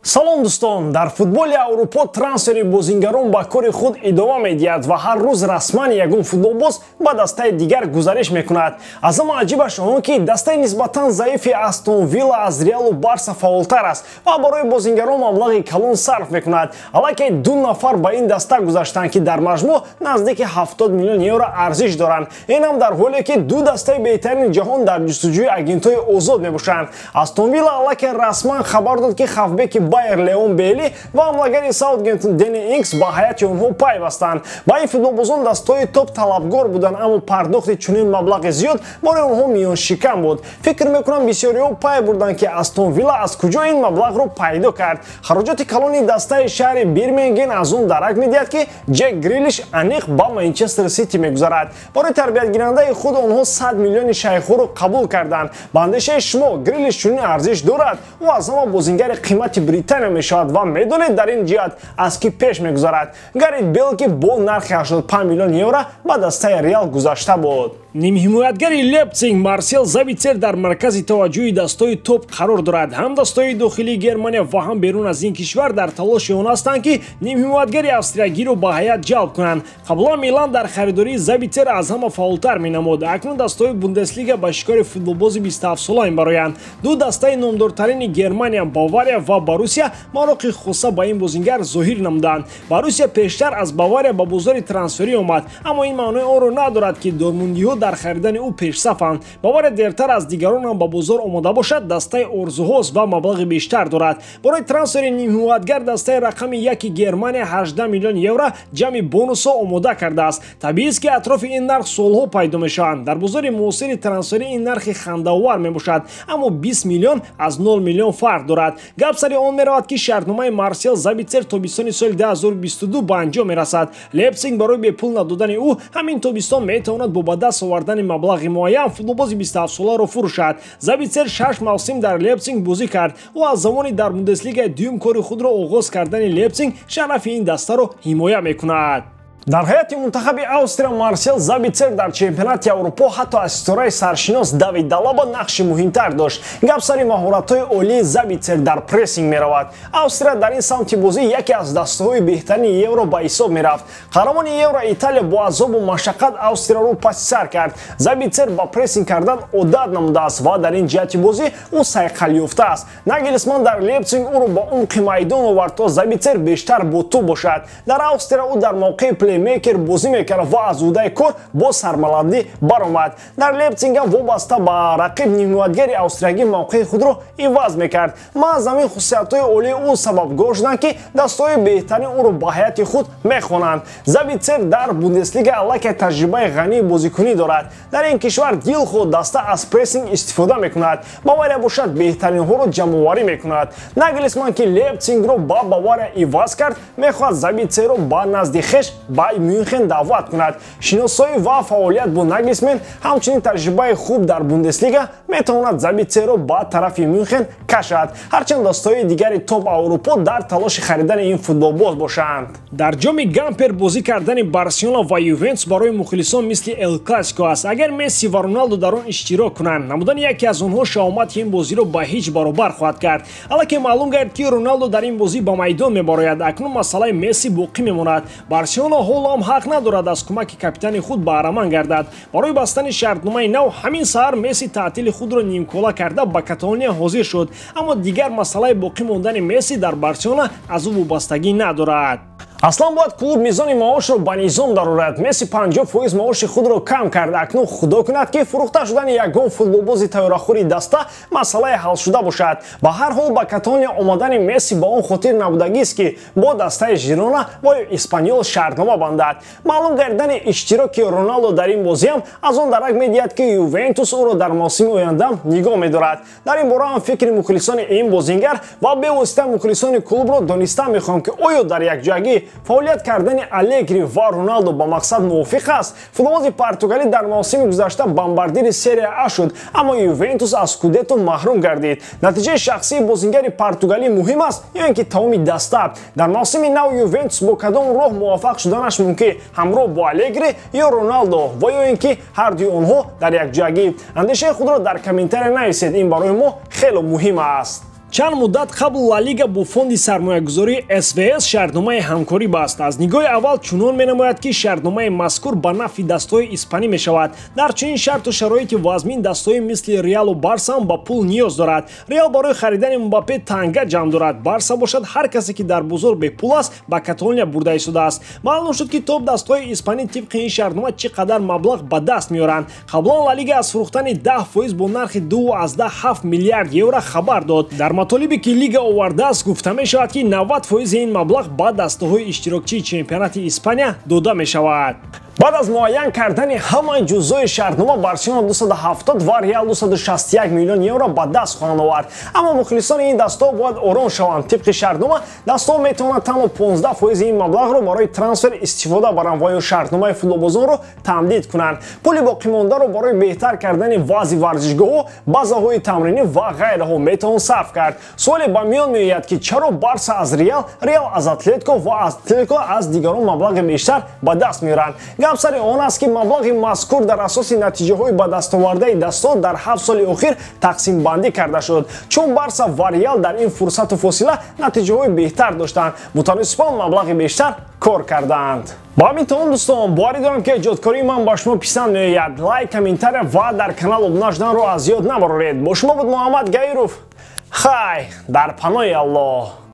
салом дӯстон, дар футболи Аврупо трансфери бозингарон ба кори худ идома медиҳад ва ҳар рӯз расман ягон футболбоз ба дастаи дигар гузариш мекунад. Аз ҳама аҷибаш он ки дастаи нисбатан заифи Астон Вилла аз Реалу Барса фаъолтар аст ва барои бозингарон маблағи калон сарф мекунад. Аллакай ду нафар ба ин даста гузаштанд ки дар маҷмӯъ наздики 70 миллион евро арзиш доранд. Ин ҳам дар ҳоле ки ду дастаи беҳтарини ҷаҳон дар ҷустуҷӯи агентҳои озод мебошанд. Астон Вилла аллакай расман хабар дод ки хавфбеки Байер Леон Бейли ва ҳамлагари Саутгемптон Дени Инкс ба ҳаяти онҳо пайвастанд. Ба ин футболбозон дастаҳои топ талабгор буданд, аммо пардохти чунин маблағи зиёд бори онҳо миёншикан буд. Фикр мекунам бисёриҳо пай бурданд ки Астон Вилла аз куҷо ин маблағро пайдо кард. Хароҷоти калони дастаи шаҳри Бирмингем аз он дарак медиҳад ки Ҷек Грилиш аниқ ба Манчестер Сити мегузарад. Бори тарбиятгирандаи худ онҳо 100 миллиони шайхоро қабул карданд. Ба андешаи шумо Грилиш чунин арзиш дорад? ӯ аз ҳама бозингари қимати Британия мешавад ва медонед дар ин ҷиҳат аз ки пеш мегузарад. Гарит Бейл ки бо нархи 85 миллион евро ба дастаи Реал гузашта буд. нимҳимоятгари Лейпциг Марсел Забитсер дар маркази таваҷҷӯҳи дастаҳои топ қарор дорад. ҳам дастаҳои дохилии Германия ва ҳам берун аз ин кишвар дар талоши он ҳастанд ки нимҳимоятгари австриягиро ба ҳаят ҷалб кунанд. Қаблан Милан дар харидории Забитсер аз ҳама фаъолтар менамуд. акнун дастаҳои Бундеслига ба шикори футболбози 27 сола мебароянд. ду дастаи номдортарини Германия Бавария ва Борусия мароқи хоса ба ин бозингар зоҳир намуданд. Борусия пештар аз Бавария ба бозори трансферӣ омад, аммо ин маънои онро надорад ки дормундиҳо дар харидани ӯ пешсафанд. Бавария дертар аз дигарон ҳам ба бозор омода бошад, дастаи орзуҳост ва маблағи бештар дорад. Барои трансфери нимҳимоятгар дастаи рақами 1 Германия 18 миллион евро ҷамъи бонусҳо омода кардааст. Табиист ки атрофи ин нарх солҳо пайдо мешаванд. Дар бозори муосири трансферӣ ин нархи хандаовар мебошад, аммо 20 миллион аз 0 миллион фарқ дорад. гап сари он меравад ки шартномаи Марсел Забитсер тобистони соли 2022 ба анҷом мерасад. Лейпциг барои бепул надодани ӯ ҳамин тобистон метавонад бо ба даст овардани маблағи муайян футболбози 27 соларо фурӯшад. Забитсер 6 мавсим дар Лейпциг бозӣ кард. ӯ аз замони дар Бундеслигаи дуюм кори худро оғоз кардани Лейпциг шарафи ин дастаро ҳимоя мекунад. дар ҳайати мунтахаби Австрия Марсел Забитсер дар чемпионати Аврупо ҳатто аз ситораи саршинос Давид Далаба нақши муҳимтар дошт. гап сари маҳоратҳои олии Забитсер дар прессинг меравад. Австрия дар ин самти бозӣ яке аз дастаҳои беҳтарини Евро ба ҳисоб мерафт. қаҳрамони Евро Италия бо азобу машаққат Австрияро паси сар кард. Забитсер ба прессинг кардан одат намудааст ва дар ин ҷиҳати бозӣ ӯ сайқал ёфтааст. Нагелсман дар Лейпциг ӯро ба умқи майдон овард то Забитсер бештар бо ту бошад. дар Австрия ӯ дар мавқеи плеймейкер бозӣ мекард ва аз удаи кор бо сарбаландӣ баромад. дар Лейпциг ҳам вобаста ба рақиб нимҳимоятгари австриягӣ мавқеи худро иваз мекард. маъз ҳамин хусусиятҳои олии ӯ сабабгор шуданд ки дастаҳои беҳтарин ӯро ба ҳайати худ мехонанд. Забитсер дар Бундеслига аллакай таҷрибаи ғании бозикунӣ дорад. дар ин кишвар дилхоҳ даста аз прессинг истифода мекунад. Бавария бошад беҳтаринҳоро ҷамъоварӣ мекунад. Нагелсман ки Лейпцигро ба Бавария иваз кард, мехоҳад Забитсерро ба назди хеш ба Мюнхен даъват кунад. шиносоӣ ва фаъолият бо Нагелсман ҳамчунин таҷрибаи хуб дар Бундеслига метавонад Забитсерро ба тарафи Мюнхен кашад, ҳарчанд дастаҳои дигари топ Аврупо дар талоши харидани ин футболбоз бошанд. дар ҷоми Гампер бозӣ кардани Барселона ва Ювентус барои мухлисон мисли Эл Классико аст. агар Месси ва Роналдо дар он иштирок кунанд, намудани яке аз онҳо шаомати ин бозиро ба ҳеҷ баробар хоҳад кард. аллакай маълум гардид ки Роналдо дар ин бозӣ ба майдон мебарояд. акнун масъалаи Месси боқӣ мемонад. Барселона ҳоло ҳам ҳақ надорад аз кӯмаки капитани худ баҳраманд гардад. барои бастани шартномаи нав ҳамин саҳар Месси таътили худро нимкола карда ба Каталония ҳозир шуд, аммо дигар масъалаи боқӣ мондани Месси дар Барселона аз ӯ вобастагӣ надорад. аслан бояд клуб мизони маошро ба низом дарорад. Месси 50% маоши худро кам кард. акнун худо кунад ки фурӯхта шудани ягон футболбози тайёрахӯри даста масъалаи ҳалшуда бошад. ба ҳар ҳол ба Каталония омадани Месси ба он хотир набудагист ки бо дастаи Жирона ва Испаньол шартнома бандад. маълум гардидани иштироки Роналдо дар ин бозиам аз он дарак медиҳад ки Ювентус ӯро дар мавсими ояндам нигоҳ медорад. дар ин бора ҳам фикри мухлисони ин бозингар ва бевосита мухлисони клубро донистан мехоҳам ки оё дар якҷоягӣ фаъолият кардани Алегри ва Роналдо ба мақсад мувофиқ аст. футболбози португалӣ дар мавсими гузашта бомбардири серия А шуд, аммо Ювентус аз скудетто маҳрум гардид. натиҷаи шахсии бозингари португалӣ муҳим аст ё ин ки тамоми даста? дар мавсими нав Ювентус бо кадом роҳ муваффақ шуданаш мумкин? ҳамроҳ бо Алегри ё Роналдо ва ё ин ки ҳардуи онҳо дар якҷоягӣ? андешаи худро дар комментария нависед. ин барои мо хеле муҳим аст. чанд муддат қабл ла лига бо фонди сармоягузории СВС шартномаи ҳамкорӣ баст. Аз нигоҳи аввал чунон менамояд ки шартномаи мазкур ба нафъи дастҳои испанӣ мешавад. дар чунин шарту шароити вазмин дастҳои мисли реалу барса ҳам ба пул ниёз дорад. Реал барои харидани Мбаппе танга ҷамъ дорад. барса бошад ҳар касе ки дар бозор бепул аст ба Каталония бурда истодааст. маълум шуд ки топ дастҳои испанӣ тибқи ин шартнома чӣ қадар маблағ ба даст меоранд. қаблон ла лига аз фурӯхтани 10% бо нархи 2.7 миллиард евро хабар дод. дар матолибе ки лига овардааст гуфта мешавад ки 90% ин маблағ ба дастаҳои иштирокчии чемпионати Испания дода мешавад. баъд аз муайян кардани ҳамаи ҷузъҳои шартнома, Барселона 270 ва Реал 261 миллион евро ба даст хоҳанд овард. аммо мухлисони ин дастҳо бояд ором шаванд. тибқи шартнома дастҳо метавонанд танҳо 15% ин маблағро барои трансфер истифода баранд ва ё шартномаи футболбозонро тамдид кунанд. пули боқимондаро барои беҳтар кардани вазъи варзишгоҳҳо, базаҳои тамринӣ ва ғайраҳо метавон сарф кард. суоле ба миён меояд ки чаро Барса аз Реал, Реал аз Атлетико ва Атлетико аз дигарон маблағи бештар ба даст меоранд. гап сари он аст ки маблағи мазкур дар асоси натиҷаҳои ба дастовардаи дастҳо дар 7 соли охир тақсимбандӣ карда шуд. чун Барса ва Реал дар ин фурсату фосила натиҷаҳои беҳтар доштанд, мутаносибон маблағи бештар кор карданд. ба ҳамин тамом дӯстон, боварӣ дорам ки эҷодкории ман ба шумо писанд меояд. лайк, комментария ва дар канал обуна шуданро аз ёд набароред. бо шумо буд Муҳаммад Гаиров. хай дар паноҳи Аллоҳ.